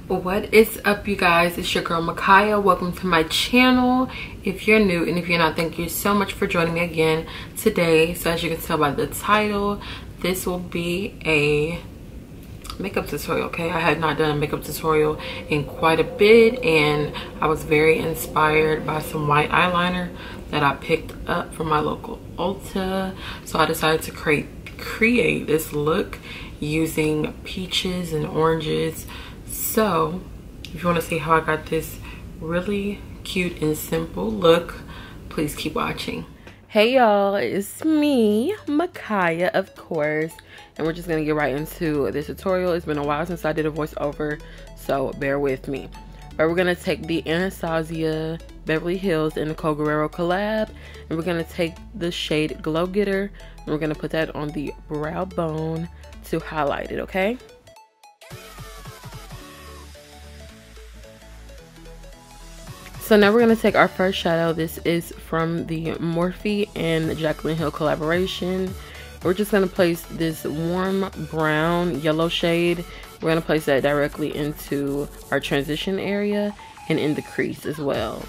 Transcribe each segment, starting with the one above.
What is up, you guys? It's your girl Makaya. Welcome to my channel. If you're new and if you're not, thank you so much for joining me again today. So as you can tell by the title, this will be a makeup tutorial. Okay, I had not done a makeup tutorial in quite a bit, and I was very inspired by some white eyeliner that I picked up from my local Ulta. So I decided to create this look using peaches and oranges. So if you want to see how I got this really cute and simple look, please keep watching. Hey y'all, it's me, Makaya, of course, and we're just gonna get right into this tutorial. It's been a while since I did a voiceover, so bear with me. But we're gonna take the Anastasia Beverly Hills and Nicole Guerriero collab, and we're gonna take the shade Glow Getter, and we're gonna put that on the brow bone to highlight it, okay? So now we're going to take our first shadow. This is from the Morphe and Jaclyn Hill collaboration. We're just going to place this warm brown yellow shade. We're going to place that directly into our transition area and in the crease as well.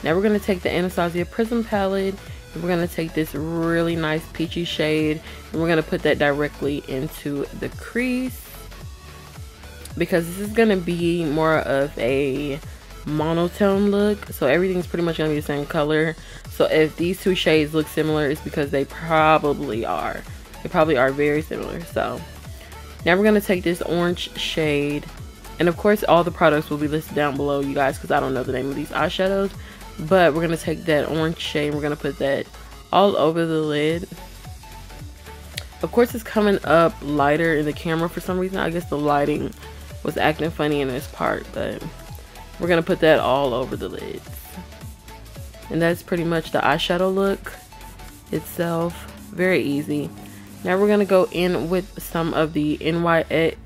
Now we're going to take the Anastasia Prism palette, and we're going to take this really nice peachy shade, and we're going to put that directly into the crease, because this is going to be more of a monotone look, so everything's pretty much gonna be the same color. So if these two shades look similar, it's because they probably are very similar. So now we're gonna take this orange shade, and of course all the products will be listed down below, you guys, because I don't know the name of these eyeshadows. But we're gonna take that orange shade and we're gonna put that all over the lid. Of course it's coming up lighter in the camera for some reason. I guess the lighting was acting funny in this part, but we're gonna put that all over the lids. And that's pretty much the eyeshadow look itself. Very easy. Now we're gonna go in with some of the NYX.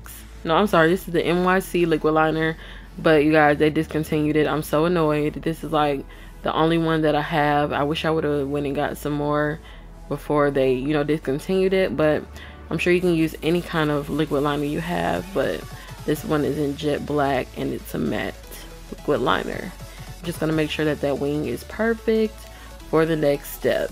No, I'm sorry, this is the NYC liquid liner, but you guys, they discontinued it. I'm so annoyed. This is like the only one that I have. I wish I would have went and got some more before they, you know, discontinued it, but I'm sure you can use any kind of liquid liner you have, but this one is in jet black and it's a matte liquid liner. I'm just gonna make sure that that wing is perfect for the next step.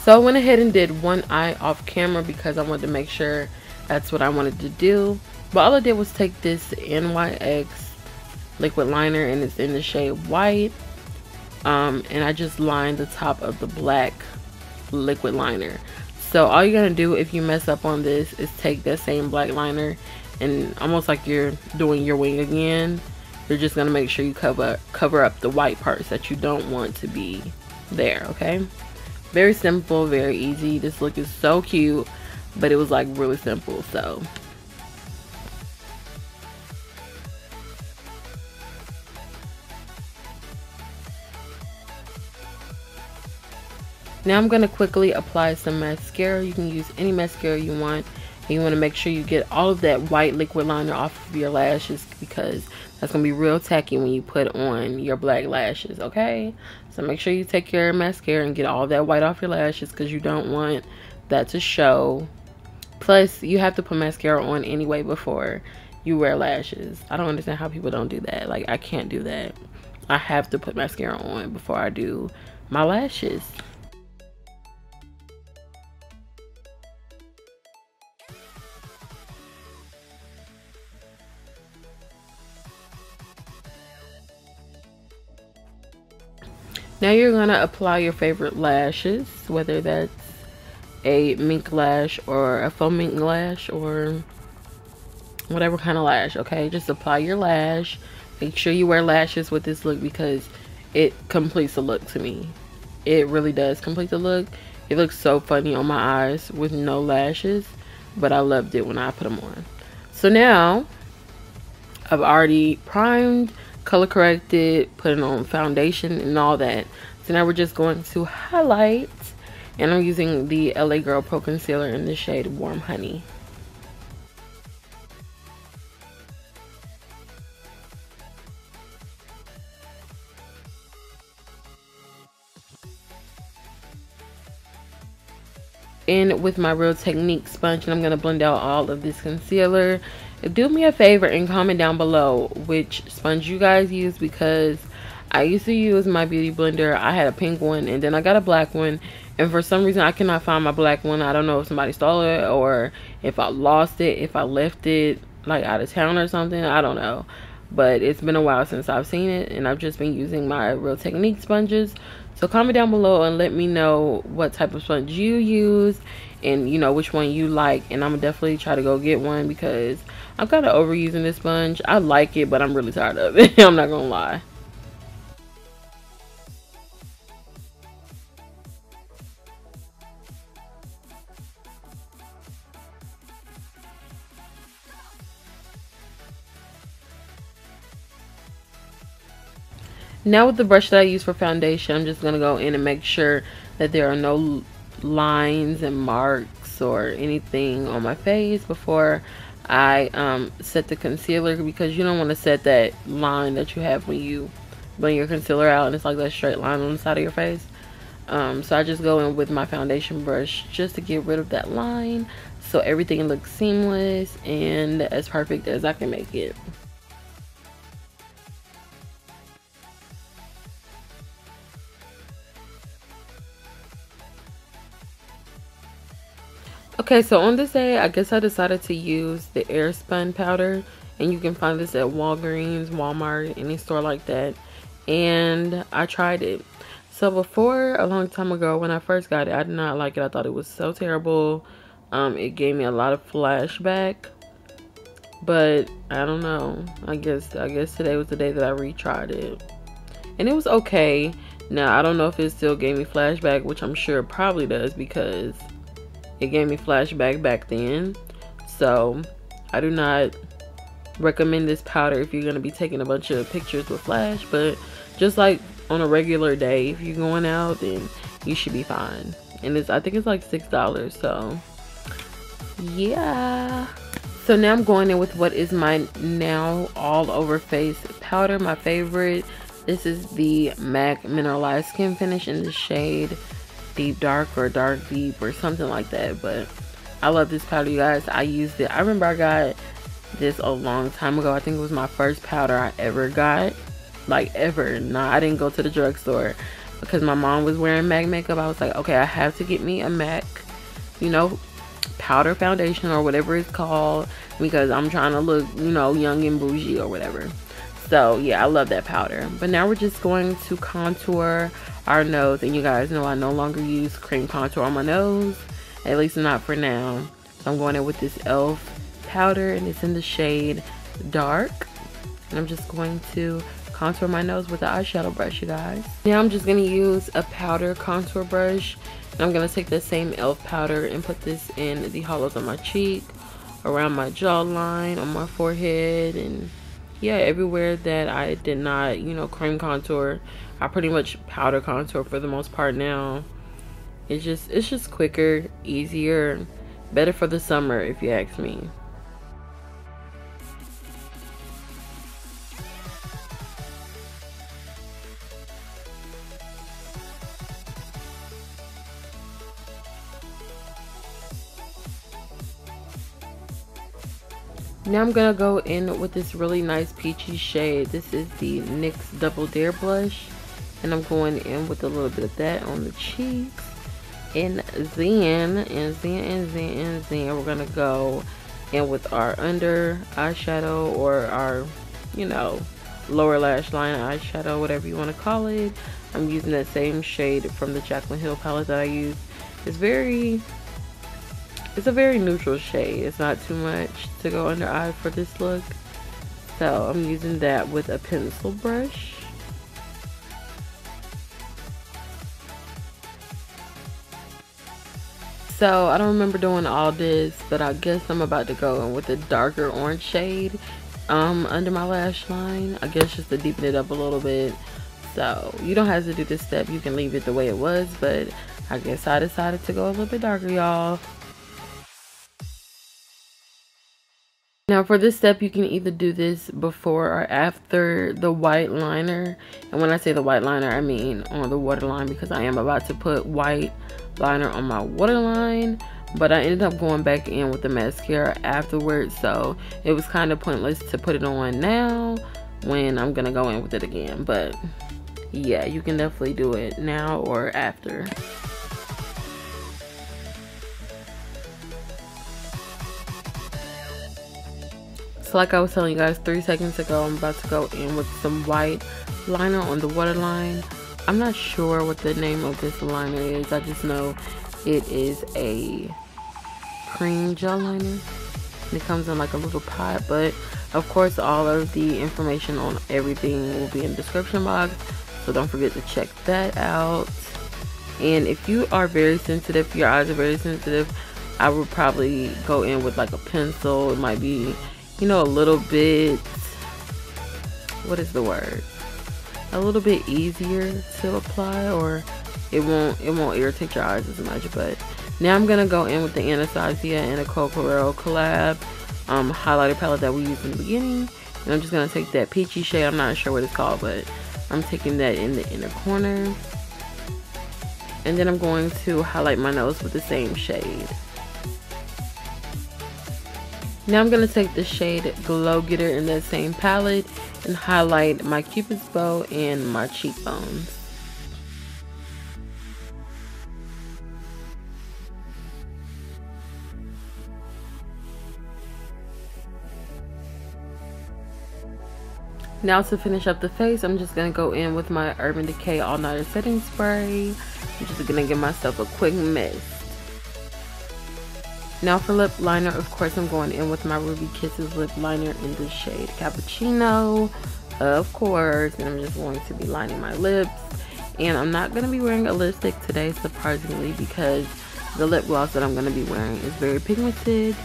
So I went ahead and did one eye off camera because I wanted to make sure that's what I wanted to do. But all I did was take this NYX liquid liner, and it's in the shade white, and I just lined the top of the black liquid liner. So all you're gonna do if you mess up on this is take that same black liner, and almost like you're doing your wing again, you're just gonna make sure you cover up the white parts that you don't want to be there, okay? Very simple, very easy. This look is so cute, but it was like really simple. So now I'm going to quickly apply some mascara. You can use any mascara you want. And you want to make sure you get all of that white liquid liner off of your lashes, because that's going to be real tacky when you put on your black lashes, okay? So make sure you take your mascara and get all that white off your lashes, because you don't want that to show. Plus, you have to put mascara on anyway before you wear lashes. I don't understand how people don't do that. Like, I can't do that. I have to put mascara on before I do my lashes. Now you're gonna apply your favorite lashes, whether that's a mink lash or a faux mink lash or whatever kind of lash, okay? Just apply your lash. Make sure you wear lashes with this look because it completes the look to me. It really does complete the look. It looks so funny on my eyes with no lashes, but I loved it when I put them on. So now I've already primed, color corrected, putting on foundation and all that. So now we're just going to highlight, and I'm using the LA Girl Pro Concealer in the shade Warm Honey. in with my Real Technique sponge, and I'm going to blend out all of this concealer. Do me a favor and comment down below which sponge you guys use, because I used to use my beauty blender. I had a pink one and then I got a black one, and for some reason I cannot find my black one. I don't know if somebody stole it or if I lost it, if I left it like out of town or something. I don't know, but it's been a while since I've seen it, and I've just been using my Real Technique sponges. So comment down below and let me know what type of sponge you use, and you know which one you like, and I'm gonna definitely try to go get one, because I'm kind of overusing this sponge. I like it, but I'm really tired of it. I'm not gonna lie. Now with the brush that I use for foundation, I'm just going to go in and make sure that there are no lines and marks or anything on my face before I set the concealer, because you don't want to set that line that you have when you blend your concealer out and it's like that straight line on the side of your face. So I just go in with my foundation brush just to get rid of that line, so everything looks seamless and as perfect as I can make it. Okay, so on this day, I guess I decided to use the Airspun powder, and you can find this at Walgreens, Walmart, any store like that. And I tried it. So before, a long time ago, when I first got it, I did not like it. I thought it was so terrible. It gave me a lot of flashback. But I don't know. I guess today was the day that I retried it, and it was okay. Now I don't know if it still gave me flashback, which I'm sure it probably does, because it gave me flashback back then. So I do not recommend this powder if you're going to be taking a bunch of pictures with flash, but just like on a regular day, if you're going out, then you should be fine. And I think it's like $6, so yeah. So now I'm going in with what is my now all over face powder, my favorite. This is the MAC Mineralize Skin Finish in the shade Deep Dark or Dark Deep or something like that. But I love this powder, you guys. I used it. I remember I got this a long time ago. I think it was my first powder I ever got, like ever. Nah, I didn't go to the drugstore because my mom was wearing MAC makeup. I was like, okay, I have to get me a MAC, you know, powder foundation or whatever it's called, because I'm trying to look, you know, young and bougie or whatever. So yeah, I love that powder. But now we're just going to contour our nose, and you guys know I no longer use cream contour on my nose, at least not for now. So I'm going in with this e.l.f. powder, and it's in the shade Dark, and I'm just going to contour my nose with the eyeshadow brush, you guys. Now I'm just going to use a powder contour brush, and I'm going to take the same e.l.f. powder and put this in the hollows of my cheek, around my jawline, on my forehead, and yeah, everywhere that I did not, you know, cream contour. I pretty much powder contour for the most part now. It's just quicker, easier, better for the summer if you ask me. Now I'm gonna go in with this really nice peachy shade. This is the NYX Double Dare blush, and I'm going in with a little bit of that on the cheeks, and then we're gonna go in with our under eyeshadow, or our, you know, lower lash line eyeshadow, whatever you want to call it. I'm using that same shade from the Jaclyn Hill palette that I use. It's a very neutral shade. It's not too much to go under eye for this look. So I'm using that with a pencil brush. So I don't remember doing all this, but I guess I'm about to go in with a darker orange shade under my lash line. I guess just to deepen it up a little bit. So you don't have to do this step. You can leave it the way it was, but I guess I decided to go a little bit darker, y'all. Now for this step, you can either do this before or after the white liner. And when I say the white liner, I mean on the waterline, because I am about to put white liner on my waterline. But I ended up going back in with the mascara afterwards, so it was kind of pointless to put it on now when I'm gonna go in with it again. But yeah, you can definitely do it now or after. So like I was telling you guys 3 seconds ago, I'm about to go in with some white liner on the waterline. I'm not sure what the name of this liner is. I just know it is a cream gel liner. And it comes in like a little pot, but of course all of the information on everything will be in the description box. So don't forget to check that out. And if you are very sensitive, your eyes are very sensitive, I would probably go in with like a pencil. It might be, you know, a little bit, what is the word, a little bit easier to apply, or it won't irritate your eyes as much. But now I'm gonna go in with the Anastasia and Nicole Guerriero collab highlighter palette that we used in the beginning, and I'm just gonna take that peachy shade. I'm not sure what it's called, but I'm taking that in the inner corner, and then I'm going to highlight my nose with the same shade. Now I'm going to take the shade Glow Getter in that same palette and highlight my cupid's bow and my cheekbones. Now to finish up the face, I'm just going to go in with my Urban Decay All Nighter Setting Spray. I'm just going to give myself a quick mist. Now for lip liner, of course, I'm going in with my Ruby Kisses lip liner in the shade Cappuccino, of course. And I'm just going to be lining my lips. And I'm not going to be wearing a lipstick today, surprisingly, because the lip gloss that I'm going to be wearing is very pigmented.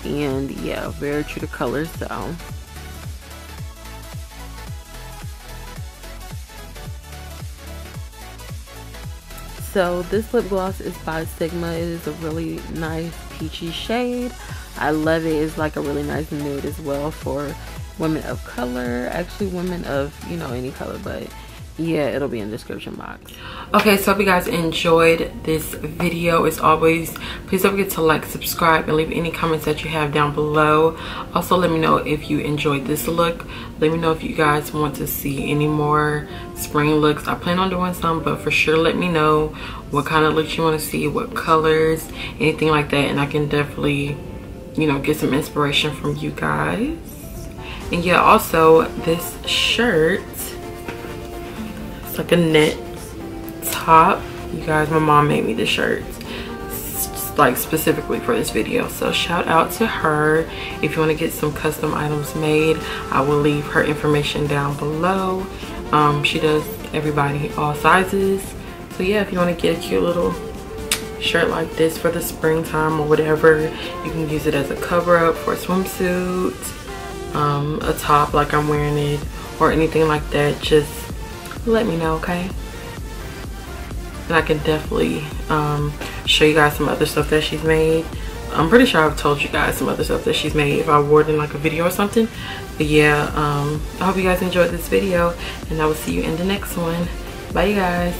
And yeah, very true to color, So this lip gloss is by Sigma. It is a really nice peachy shade. I love it. It's like a really nice nude as well for women of color. Actually, women of, you know, any color, but yeah, it'll be in the description box. Okay, so I hope you guys enjoyed this video. As always, please don't forget to like, subscribe, and leave any comments that you have down below. Also, let me know if you enjoyed this look. Let me know if you guys want to see any more spring looks. I plan on doing some, but for sure let me know what kind of looks you want to see, what colors, anything like that, and I can definitely, you know, get some inspiration from you guys. And yeah, also this shirt, it's like a knit top. You guys, my mom made me this shirt like specifically for this video, so shout out to her. If you want to get some custom items made, I will leave her information down below. She does everybody, all sizes. So yeah, if you want to get a cute little shirt like this for the springtime or whatever, you can use it as a cover up for a swimsuit, a top like I'm wearing it, or anything like that. Just let me know, okay? And I can definitely show you guys some other stuff that she's made. I'm pretty sure I've told you guys some other stuff that she's made if I wore it in like a video or something. But yeah, I hope you guys enjoyed this video, and I will see you in the next one. Bye, you guys.